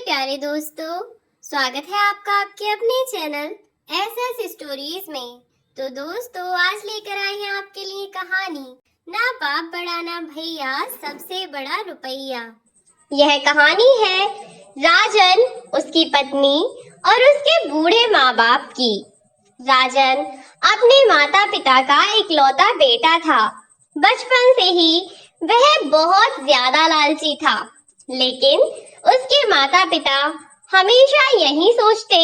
प्यारे दोस्तों, स्वागत है आपका आपके अपने चैनल एसएस स्टोरीज में। तो दोस्तों, आज लेकर आए हैं आपके लिए कहानी ना बाप बड़ा ना भैया, सबसे बड़ा रुपया। यह कहानी है राजन, उसकी पत्नी और उसके बूढ़े माँ बाप की। राजन अपने माता पिता का इकलौता बेटा था। बचपन से ही वह बहुत ज्यादा लालची था, लेकिन उसके माता पिता हमेशा यही सोचते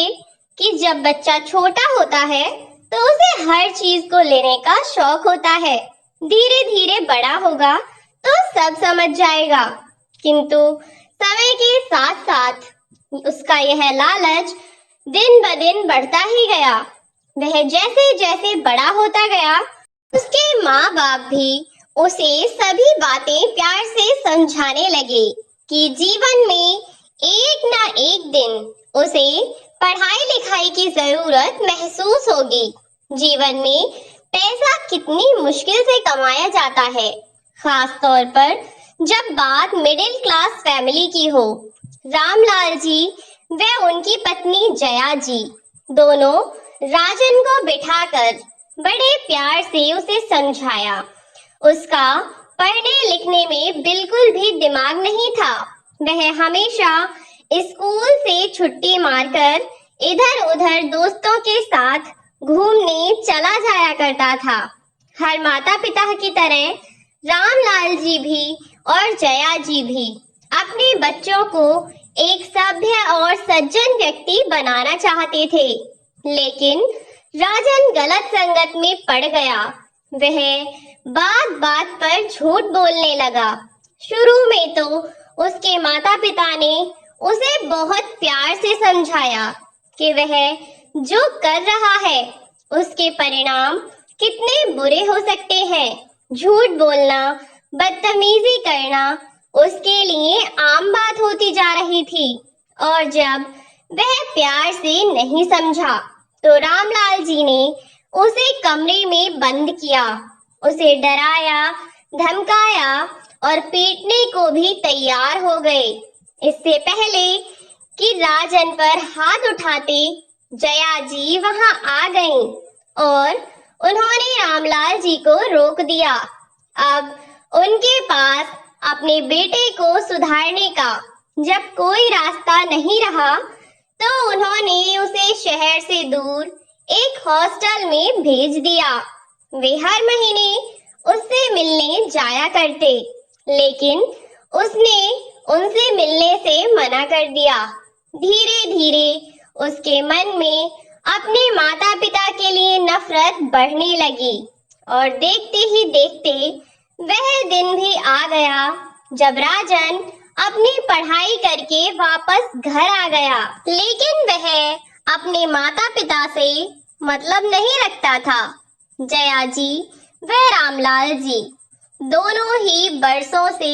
कि जब बच्चा छोटा होता है तो उसे हर चीज को लेने का शौक होता है। धीरे धीरे बड़ा होगा तो सब समझ जाएगा। किंतु समय के साथ साथ उसका यह लालच दिन ब दिन बढ़ता ही गया। वह जैसे जैसे बड़ा होता गया, उसके माँ बाप भी उसे सभी बातें प्यार से समझाने लगे कि जीवन में एक ना एक दिन उसे पढ़ाई लिखाई की जरूरत महसूस होगी। जीवन में पैसा कितनी मुश्किल से कमाया जाता है, खास तौर पर जब बात मिडिल क्लास फैमिली की हो। रामलाल जी व उनकी पत्नी जया जी दोनों राजन को बिठाकर बड़े प्यार से उसे समझाया। उसका पढ़ने लिखने में बिल्कुल भी दिमाग नहीं था। वह हमेशा स्कूल से छुट्टी मारकर इधर उधर दोस्तों के साथ घूमने चला जाया करता था। हर माता पिता की तरह रामलाल जी भी और जया जी भी अपने बच्चों को एक सभ्य और सज्जन व्यक्ति बनाना चाहते थे, लेकिन राजन गलत संगत में पड़ गया। वह बात बात पर झूठ बोलने लगा। शुरू में तो उसके माता पिता ने उसे बहुत प्यार से समझाया कि वह जो कर रहा है उसके परिणाम कितने बुरे हो सकते हैं। झूठ बोलना, बदतमीजी करना उसके लिए आम बात होती जा रही थी, और जब वह प्यार से नहीं समझा तो रामलाल जी ने उसे कमरे में बंद किया। उसे डराया, धमकाया और पीटने को भी तैयार हो गए। इससे पहले कि राजन पर हाथ उठाते जया जी वहां आ गईं और उन्होंने रामलाल जी को रोक दिया। अब उनके पास अपने बेटे को सुधारने का जब कोई रास्ता नहीं रहा तो उन्होंने उसे शहर से दूर एक हॉस्टल में भेज दिया। वे हर महीने उससे मिलने जाया करते, लेकिन उसने उनसे मिलने से मना कर दिया। धीरे धीरे उसके मन में अपने माता पिता के लिए नफरत बढ़ने लगी, और देखते ही देखते वह दिन भी आ गया जब राजन अपनी पढ़ाई करके वापस घर आ गया। लेकिन वह अपने माता पिता से मतलब नहीं रखता था। जया जी व रामलाल जी दोनों ही बरसों से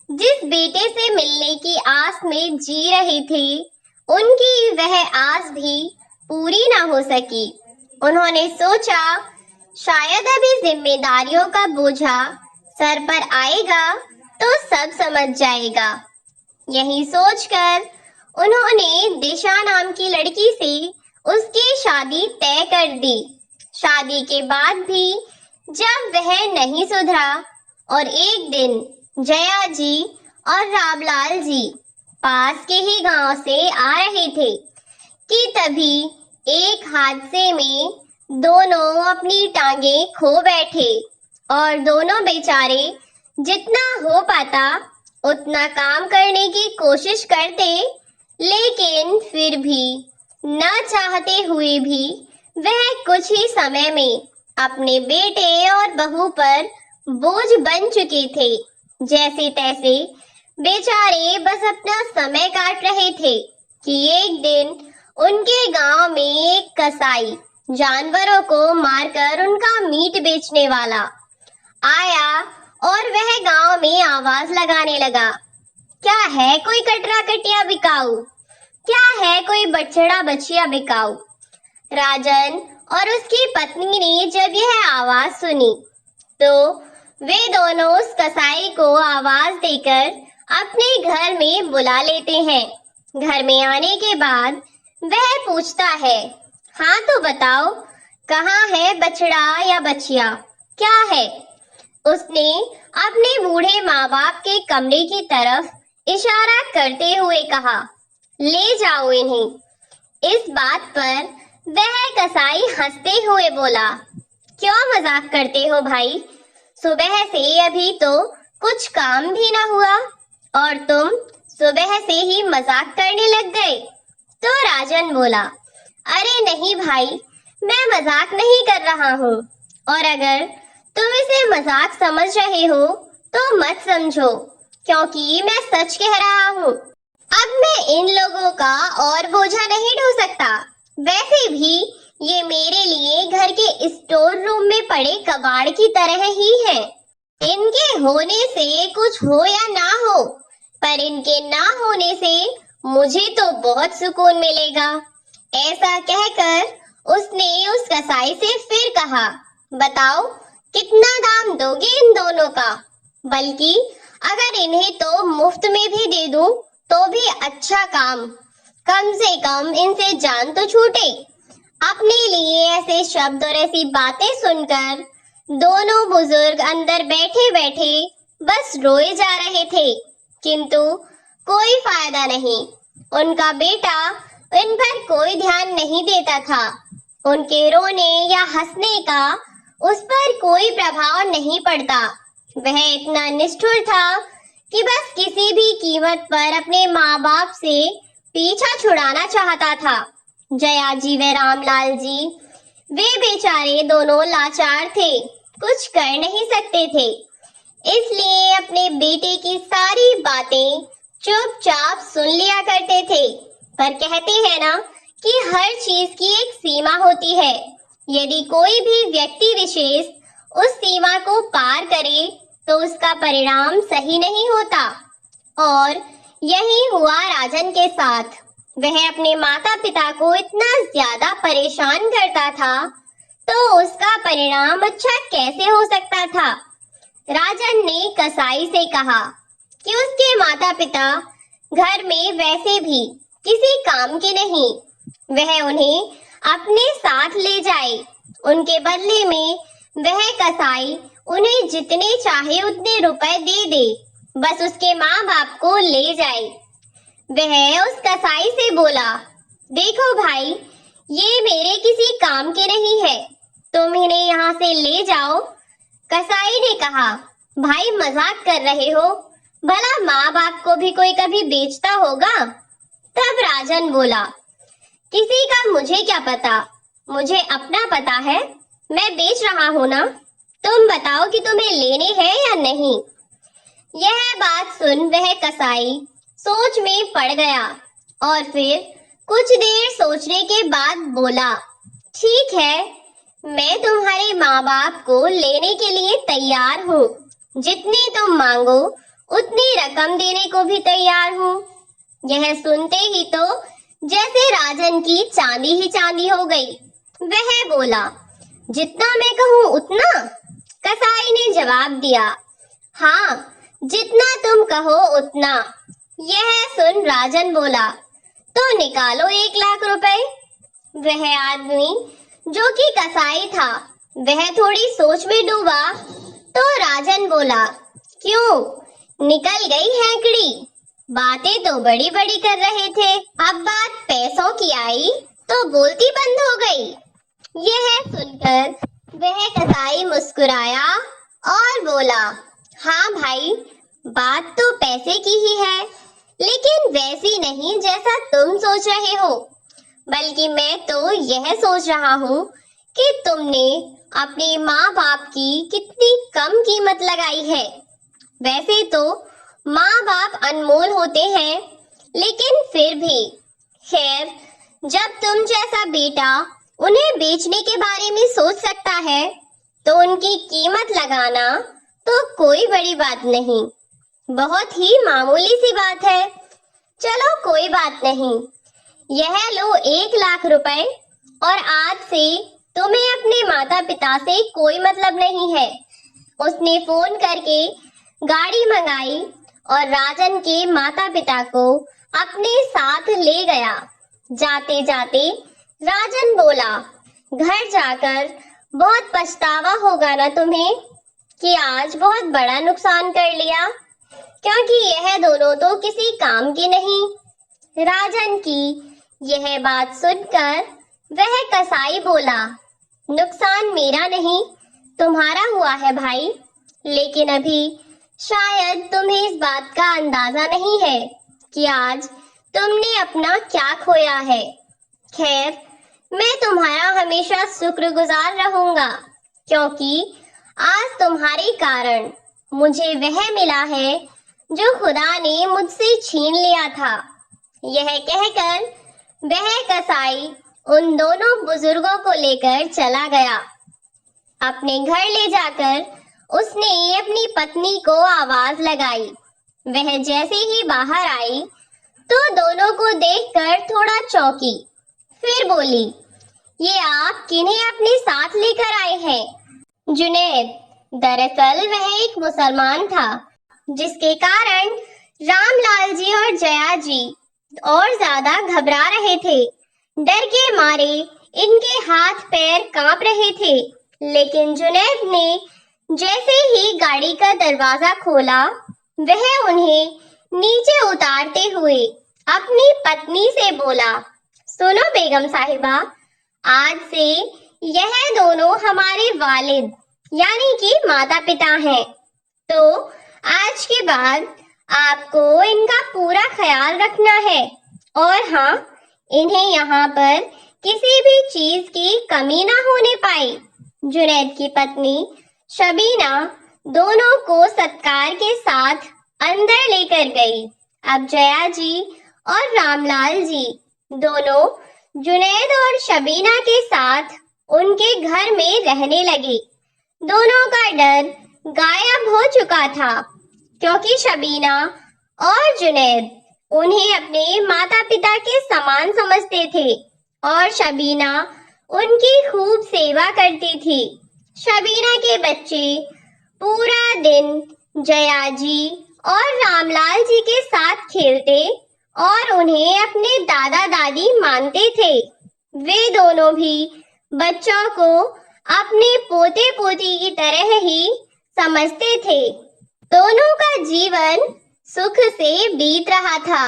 जिस बेटे से मिलने की आस में जी रहे थे, उनकी वह आस भी पूरी ना हो सकी। उन्होंने सोचा शायद अभी जिम्मेदारियों का बोझा सर पर आएगा तो सब समझ जाएगा। यही सोचकर उन्होंने दिशा नाम की लड़की से उसकी शादी तय कर दी। शादी के बाद भी जब वह नहीं सुधरा और एक दिन जया जी और रामलाल जी पास के ही गांव से आ रहे थे कि तभी एक हादसे में दोनों अपनी टांगें खो बैठे, और दोनों बेचारे जितना हो पाता उतना काम करने की कोशिश करते, लेकिन फिर भी न चाहते हुए भी वह कुछ ही समय में अपने बेटे और बहू पर बोझ बन चुके थे। जैसे तैसे बेचारे बस अपना समय काट रहे थे कि एक दिन उनके गांव में एक कसाई जानवरों को मारकर उनका मीट बेचने वाला आया, और वह गांव में आवाज लगाने लगा, क्या है कोई कटरा कटिया बिकाऊ, क्या है कोई बछड़ा बछिया बिकाऊ। राजन और उसकी पत्नी ने जब यह आवाज सुनी तो वे दोनों उस कसाई को आवाज देकर अपने घर में बुला लेते हैं। घर में आने के बाद वह पूछता है, हाँ तो बताओ, कहाँ है बछड़ा या बछिया, क्या है? उसने अपने बूढ़े माँ बाप के कमरे की तरफ इशारा करते हुए कहा, ले जाओ इन्हें। इस बात पर वह कसाई हंसते हुए बोला, क्यों मजाक करते हो भाई? सुबह से अभी तो कुछ काम भी ना हुआ और तुम सुबह से ही मजाक करने लग गए। तो राजन बोला, अरे नहीं भाई, मैं मजाक नहीं कर रहा हूँ, और अगर तुम इसे मजाक समझ रहे हो तो मत समझो, क्योंकि मैं सच कह रहा हूँ। अब मैं इन लोगों का और बोझा नहीं ढो सकता। वैसे भी ये मेरे लिए घर के स्टोर रूम में पड़े कबाड़ की तरह ही है। इनके होने से कुछ हो या ना हो, पर इनके ना होने से मुझे तो बहुत सुकून मिलेगा। ऐसा कहकर उसने उस कसाई से फिर कहा, बताओ कितना दाम दोगे इन दोनों का? बल्कि अगर इन्हें तो मुफ्त में भी दे दूं तो भी अच्छा काम, कम से कम इनसे जान तो छूटे। अपने लिए ऐसे शब्द और ऐसी बातें सुनकर दोनों बुजुर्ग अंदर बैठे बैठे बस रोए जा रहे थे, किंतु कोई फायदा नहीं। उनका बेटा इन पर कोई ध्यान नहीं देता था। उनके रोने या हंसने का उस पर कोई प्रभाव नहीं पड़ता। वह इतना निष्ठुर था कि बस किसी भी कीमत पर अपने माँ बाप से पीछा छुड़ाना चाहता था। जया जी व रामलाल जी, वे बेचारे दोनों लाचार थे, कुछ कर नहीं सकते थे, इसलिए अपने बेटे की सारी बातें चुपचाप सुन लिया करते थे। पर कहते हैं ना कि हर चीज की एक सीमा होती है। यदि कोई भी व्यक्ति विशेष उस सीमा को पार करे तो उसका परिणाम सही नहीं होता, और यही हुआ राजन के साथ। वह अपने माता पिता को इतना ज्यादा परेशान करता था, तो उसका परिणाम अच्छा कैसे हो सकता था? राजन ने कसाई से कहा कि उसके माता पिता घर में वैसे भी किसी काम के नहीं, वह उन्हें अपने साथ ले जाए। उनके बदले में वह कसाई उन्हें जितने चाहे उतने रुपए दे दे, बस उसके माँ बाप को ले जाए। वह उस कसाई से बोला, देखो भाई, ये मेरे किसी काम के नहीं है, तुम इन्हें यहाँ से ले जाओ। कसाई ने कहा, भाई मजाक कर रहे हो, भला माँ बाप को भी कोई कभी बेचता होगा? तब राजन बोला, किसी का मुझे क्या पता, मुझे अपना पता है, मैं बेच रहा हूँ ना, तुम बताओ कि तुम्हें लेने हैं या नहीं। यह बात सुन वह कसाई सोच में पड़ गया और फिर कुछ देर सोचने के बाद बोला, ठीक है, मैं तुम्हारे माँ बाप को लेने के लिए तैयार हूँ, जितनी तुम मांगो उतनी रकम देने को भी तैयार हूँ। यह सुनते ही तो जैसे राजन की चांदी ही चांदी हो गई। वह बोला, जितना मैं कहूँ उतना? कसाई ने जवाब दिया, हाँ, जितना तुम कहो उतना। यह सुन राजन बोला, तो निकालो 1 लाख रुपए। वह आदमी जो कि कसाई था, वह थोड़ी सोच में डूबा, तो राजन बोला, क्यों, निकल गई हैंकड़ी? बातें तो बड़ी बड़ी कर रहे थे, अब बात पैसों की आई तो बोलती बंद हो गई। यह सुनकर वह कसाई मुस्कुराया और बोला, हाँ भाई, बात तो पैसे की ही है, लेकिन वैसी नहीं जैसा तुम सोच रहे हो, बल्कि मैं तो यह सोच रहा हूँ कि तुमने अपने माँ बाप की कितनी कम कीमत लगाई है। वैसे तो माँ बाप अनमोल होते हैं, लेकिन फिर भी, खैर, जब तुम जैसा बेटा उन्हें बेचने के बारे में सोच सकता है, तो उनकी कीमत लगाना तो कोई बड़ी बात नहीं, बहुत ही मामूली सी बात है। चलो कोई बात नहीं, यह लो 1 लाख रुपए, और आज से तुम्हें अपने माता पिता से कोई मतलब नहीं है। उसने फोन करके गाड़ी मंगाई और राजन के माता पिता को अपने साथ ले गया। जाते जाते राजन बोला, घर जाकर बहुत पछतावा होगा ना तुम्हें कि आज बहुत बड़ा नुकसान कर लिया, क्योंकि यह दोनों तो किसी काम के नहीं। राजन की यह बात सुनकर वह कसाई बोला, नुकसान मेरा नहीं तुम्हारा हुआ है भाई, लेकिन अभी शायद तुम्हें इस बात का अंदाजा नहीं है कि आज तुमने अपना क्या खोया है। खैर, मैं तुम्हारा हमेशा शुक्रगुजार रहूंगा, क्योंकि आज तुम्हारे कारण मुझे वह मिला है जो खुदा ने मुझसे छीन लिया था। यह कहकर वह कसाई उन दोनों बुजुर्गों को लेकर चला गया। अपने घर ले जाकर उसने अपनी पत्नी को आवाज लगाई। वह जैसे ही बाहर आई तो दोनों को देखकर थोड़ा चौंकी। फिर बोली, ये आप किन्हें अपने साथ लेकर आए हैं? जुनैद। दरअसल वह एक मुसलमान था, जिसके कारण रामलाल जी और जया जी और ज्यादा घबरा रहे थे। डर के मारे इनके हाथ पैर कांप रहे थे। लेकिन जुनैद ने जैसे ही गाड़ी का दरवाजा खोला, वह उन्हें नीचे उतारते हुए अपनी पत्नी से बोला, सुनो बेगम साहिबा, आज से यह दोनों हमारे वालिद यानी कि माता पिता हैं। तो आज के बाद आपको इनका पूरा ख्याल रखना है, और हाँ, इन्हें यहाँ पर किसी भी चीज की कमी ना होने पाए। जुनैद की पत्नी शबीना दोनों को सत्कार के साथ अंदर लेकर गई। अब जया जी और रामलाल जी दोनों जुनैद और शबीना के साथ उनके घर में रहने लगे। दोनों का डर गायब हो चुका था, क्योंकि शबीना और जुनैद उन्हें अपने माता पिता के समान समझते थे और शबीना उनकी खूब सेवा करती थी। शबीना के बच्चे पूरा दिन जया जी और रामलाल जी के साथ खेलते और उन्हें अपने दादा दादी मानते थे। वे दोनों भी बच्चों को अपने पोते पोती की तरह ही समझते थे। दोनों का जीवन सुख से बीत रहा था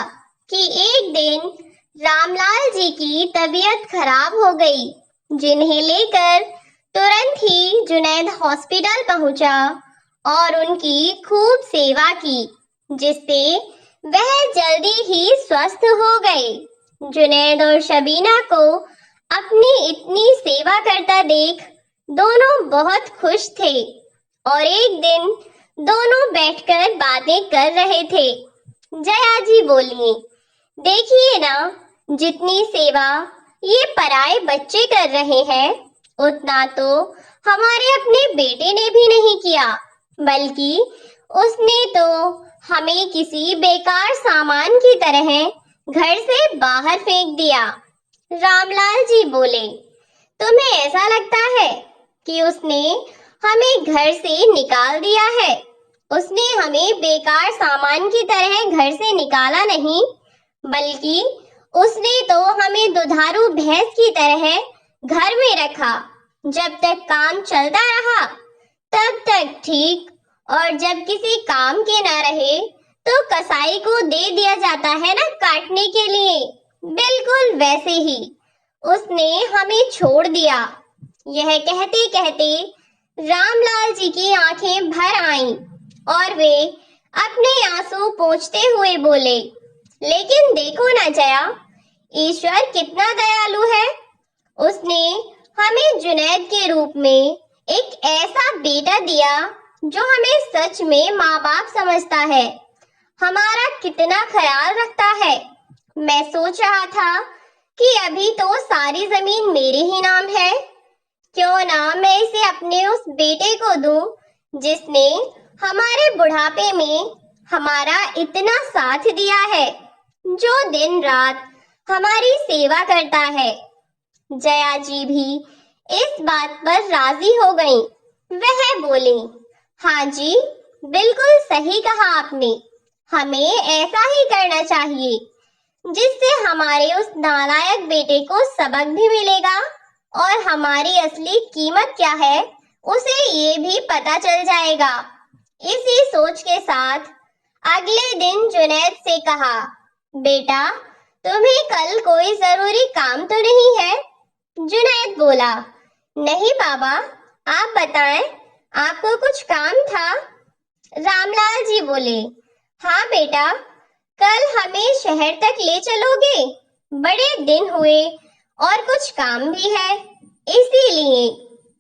कि एक दिन रामलाल जी की तबीयत खराब हो गई, जिन्हें लेकर तुरंत ही जुनैद हॉस्पिटल पहुंचा और उनकी खूब सेवा की, जिससे वह जल्दी ही स्वस्थ हो गए। जुनैद और शबीना को अपनी इतनी सेवा करता देख दोनों बहुत खुश थे और एक दिन दोनों बैठकर बातें कर रहे थे। जया जी बोली, देखिए ना, जितनी सेवा ये पराए बच्चे कर रहे हैं, उतना तो हमारे अपने बेटे ने भी नहीं किया, बल्कि उसने तो हमें किसी बेकार सामान की तरह घर से बाहर फेंक दिया। रामलाल जी बोले, तुम्हें ऐसा लगता है कि उसने हमें घर से निकाल दिया है? उसने हमें बेकार सामान की तरह घर से निकाला नहीं, बल्कि उसने तो हमें दुधारू भैंस की तरह घर में रखा। जब तक काम चलता रहा तब तक ठीक, और जब किसी काम के ना रहे तो कसाई को दे दिया जाता है ना काटने के लिए, बिल्कुल वैसे ही उसने हमें छोड़ दिया। यह कहते कहते रामलाल जी की आंखें भर आईं और वे अपने आंसू पोंछते हुए बोले, लेकिन देखो ना जया, ईश्वर कितना दयालु है। उसने हमें जुनैद के रूप में एक ऐसा बेटा दिया जो हमें सच में माँ बाप समझता है, हमारा कितना ख्याल रखता है। मैं सोच रहा था कि अभी तो सारी जमीन मेरे ही नाम है, क्यों ना मैं इसे अपने उस बेटे को दूं जिसने हमारे बुढ़ापे में हमारा इतना साथ दिया है, जो दिन रात हमारी सेवा करता है। जया जी भी इस बात पर राजी हो गईं। वह बोली, हाँ जी, बिल्कुल सही कहा आपने, हमें ऐसा ही करना चाहिए। जिससे हमारे उस नालायक बेटे को सबक भी मिलेगा और हमारी असली कीमत क्या है उसे ये भी पता चल जाएगा। इसी सोच के साथ अगले दिन जुनैद से कहा, बेटा तुम्हें कल कोई जरूरी काम तो नहीं है? जुनैद बोला, नहीं बाबा, आप बताएं, आपको कुछ काम था? रामलाल जी बोले, हाँ बेटा, कल हमें शहर तक ले चलोगे? बड़े दिन हुए और कुछ काम भी है, इसीलिए।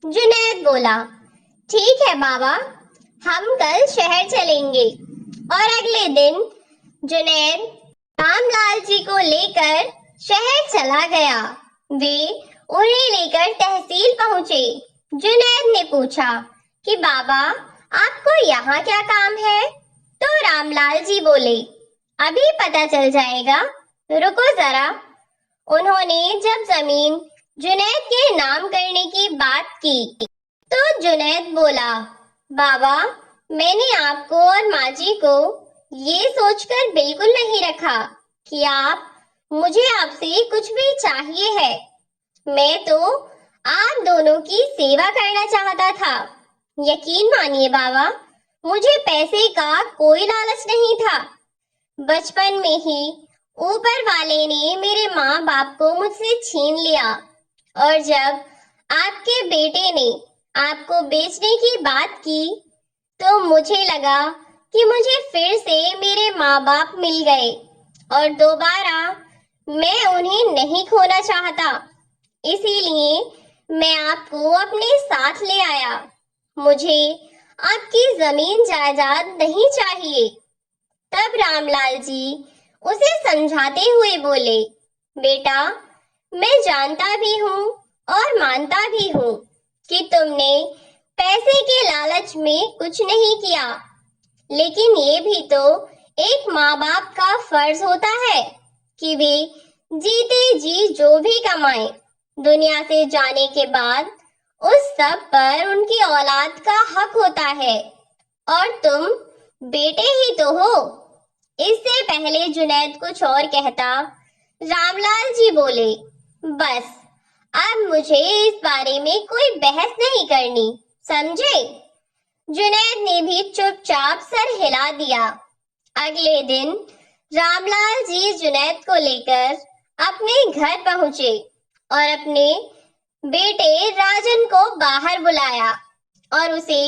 जुनैद बोला, ठीक है बाबा, हम कल शहर चलेंगे। और अगले दिन जुनैद रामलाल जी को लेकर शहर चला गया। वे उन्हें लेकर तहसील पहुंचे। जुनैद ने पूछा कि बाबा आपको यहाँ क्या काम है? तो रामलाल जी बोले, अभी पता चल जाएगा, रुको जरा। उन्होंने जब जमीन जुनैद के नाम करने की बात की तो जुनैद बोला, बाबा मैंने आपको और माँ जी को ये सोचकर बिल्कुल नहीं रखा कि मुझे आपसे कुछ भी चाहिए है। मैं तो आप दोनों की सेवा करना चाहता था। यकीन मानिए बाबा, मुझे पैसे का कोई लालच नहीं था। बचपन में ही ऊपर वाले ने मेरे माँ बाप को मुझसे छीन लिया और जब आपके बेटे ने आपको बेचने की बात की तो मुझे लगा कि मुझे फिर से मेरे माँ बाप मिल गए और दोबारा मैं उन्हें नहीं खोना चाहता। इसीलिए मैं आपको अपने साथ ले आया। मुझे आपकी जमीन जायदाद नहीं चाहिए। तब रामलाल जी उसे समझाते हुए बोले, बेटा मैं जानता भी हूँ और मानता भी हूँ कि तुमने पैसे के लालच में कुछ नहीं किया, लेकिन ये भी तो एक माँ बाप का फर्ज होता है कि वे जीते जी जो भी कमाए, दुनिया से जाने के बाद उस सब पर उनकी औलाद का हक होता है, और तुम बेटे ही तो हो। इससे पहले जुनैद कुछ और कहता, रामलाल जी बोले, बस अब मुझे इस बारे में कोई बहस नहीं करनी, समझे? जुनैद ने भी चुपचाप सर हिला दिया। अगले दिन रामलाल जी जुनैद को लेकर अपने घर पहुंचे और अपने बेटे राजन को बाहर बुलाया और उसे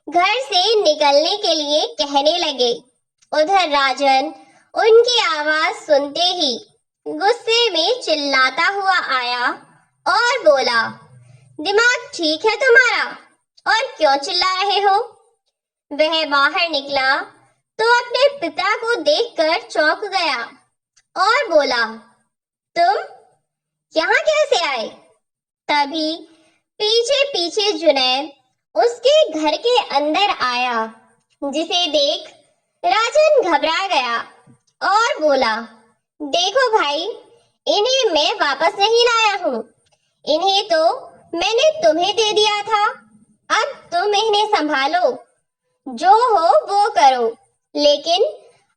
घर से निकलने के लिए कहने लगे। उधर राजन उनकी आवाज सुनते ही गुस्से में चिल्लाता हुआ आया और बोला, दिमाग ठीक है तुम्हारा? और क्यों चिल्ला रहे हो? वह बाहर निकला तो अपने पिता को देखकर चौंक गया और बोला, तुम यहाँ कैसे आए? तभी पीछे पीछे जुनैद उसके घर के अंदर आया, जिसे देख राजन घबरा गया और बोला, देखो भाई, इन्हें मैं वापस नहीं लाया हूँ। इन्हें तो मैंने तुम्हें दे दिया था। अब तुम इन्हें संभालो, जो हो वो करो, लेकिन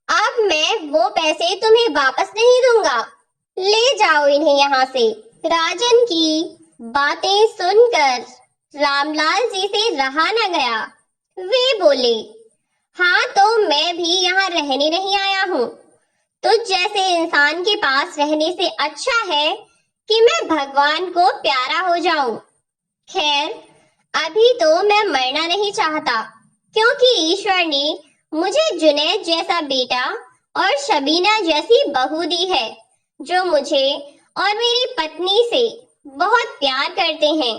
अब मैं वो पैसे तुम्हें वापस नहीं दूंगा। ले जाओ इन्हें यहाँ से। राजन की बातें सुनकर रामलाल जी से रहा न गया। वे बोले, हाँ तो मैं भी यहाँ रहने नहीं आया हूँ। तुझ जैसे इंसान के पास रहने से अच्छा है कि मैं भगवान को प्यारा हो जाऊं। खैर, अभी तो मैं मरना नहीं चाहता, क्योंकि ईश्वर ने मुझे जुनैद जैसा बेटा और शबीना जैसी बहू दी है, जो मुझे और मेरी पत्नी से बहुत प्यार करते हैं।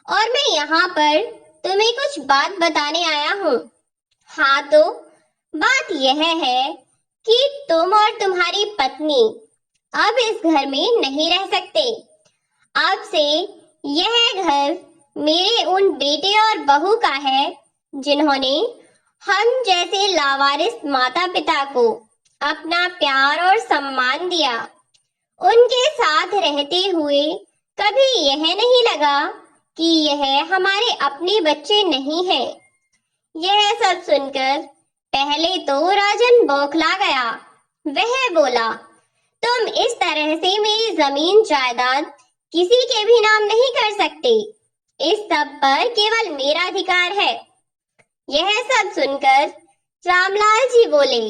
और मैं यहाँ पर तुम्हें कुछ बात बताने आया हूँ। हाँ तो बात यह है कि तुम और तुम्हारी पत्नी अब इस घर में नहीं रह सकते। अब से यह घर मेरे उन बेटे और बहू का है जिन्होंने हम जैसे लावारिस माता पिता को अपना प्यार और सम्मान दिया। उनके साथ रहते हुए कभी यह नहीं लगा कि यह हमारे अपने बच्चे नहीं हैं। यह सब सुनकर पहले तो राजन बौखला गया। वह बोला, तुम इस तरह से मेरी जमीन जायदाद किसी के भी नाम नहीं कर सकते। इस सब पर केवल मेरा अधिकार है। यह सब सुनकर रामलाल जी बोले,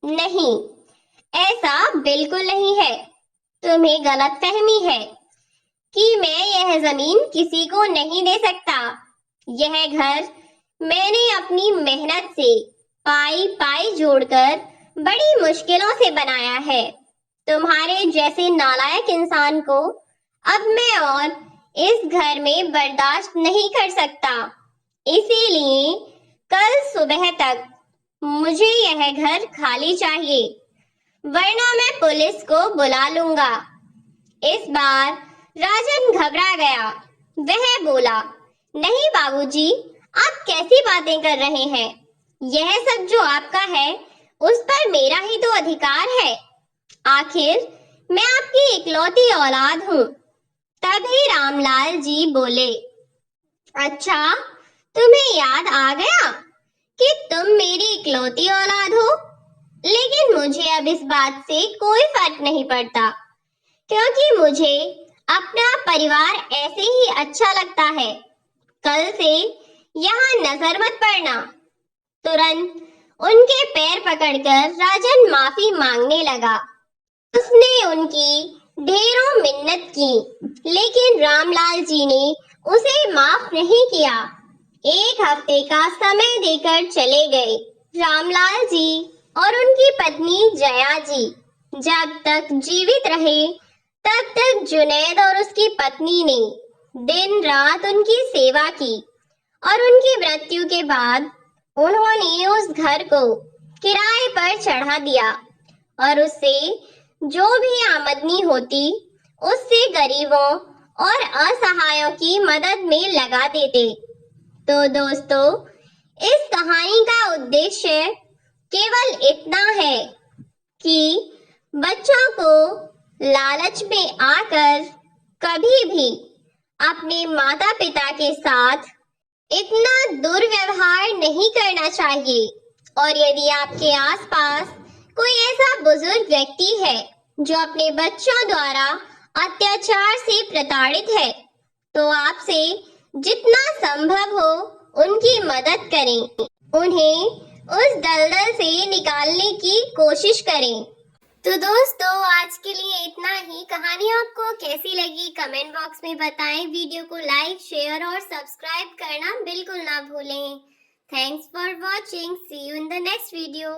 नहीं, ऐसा बिल्कुल नहीं है। तुम्हें गलतफहमी है कि मैं यह जमीन किसी को नहीं दे सकता। यह घर मैंने अपनी मेहनत से पाई पाई जोड़कर बड़ी मुश्किलों से बनाया है। तुम्हारे जैसे नालायक इंसान को अब मैं और इस घर में बर्दाश्त नहीं कर सकता। इसीलिए कल सुबह तक मुझे यह घर खाली चाहिए, वरना मैं पुलिस को बुला लूंगा। इस बार राजन घबरा गया। वह बोला, नहीं बाबूजी, आप कैसी बातें कर रहे हैं? यह सब जो आपका है उस पर मेरा ही तो अधिकार है। आखिर मैं आपकी इकलौती औलाद हूँ। तभी रामलाल जी बोले, अच्छा, तुम्हें याद आ गया कि तुम मेरी इकलौती औलाद हो। लेकिन मुझे अब इस बात से कोई फर्क नहीं पड़ता, क्योंकि मुझे अपना परिवार ऐसे ही अच्छा लगता है। कल से यहाँ नजर मत पड़ना। तुरंत उनके पैर पकड़कर राजन माफी मांगने लगा। उसने उनकी ढेरों मिन्नत की, लेकिन रामलाल जी ने उसे माफ नहीं किया। एक हफ्ते का समय देकर चले गए। रामलाल जी और उनकी पत्नी जया जी जब तक जीवित रहे तब तक जुनैद और उसकी पत्नी ने दिन रात उनकी सेवा की, और उनकी मृत्यु के बाद उन्होंने उस घर को किराए पर चढ़ा दिया और उससे जो भी आमदनी होती उससे गरीबों और असहायों की मदद में लगा देते। तो दोस्तों, इस कहानी का उद्देश्य केवल इतना है कि बच्चों को लालच में आकर कभी भी अपने माता पिता के साथ इतना दुर्व्यवहार नहीं करना चाहिए। और यदि आपके आसपास कोई ऐसा बुजुर्ग व्यक्ति है जो अपने बच्चों द्वारा अत्याचार से प्रताड़ित है, तो आपसे जितना संभव हो उनकी मदद करें, उन्हें उस दलदल से निकालने की कोशिश करें। तो दोस्तों, आज के लिए इतना ही। कहानी आपको कैसी लगी कमेंट बॉक्स में बताएं। वीडियो को लाइक, शेयर और सब्सक्राइब करना बिल्कुल ना भूलें। Thanks for watching. See you in the next video.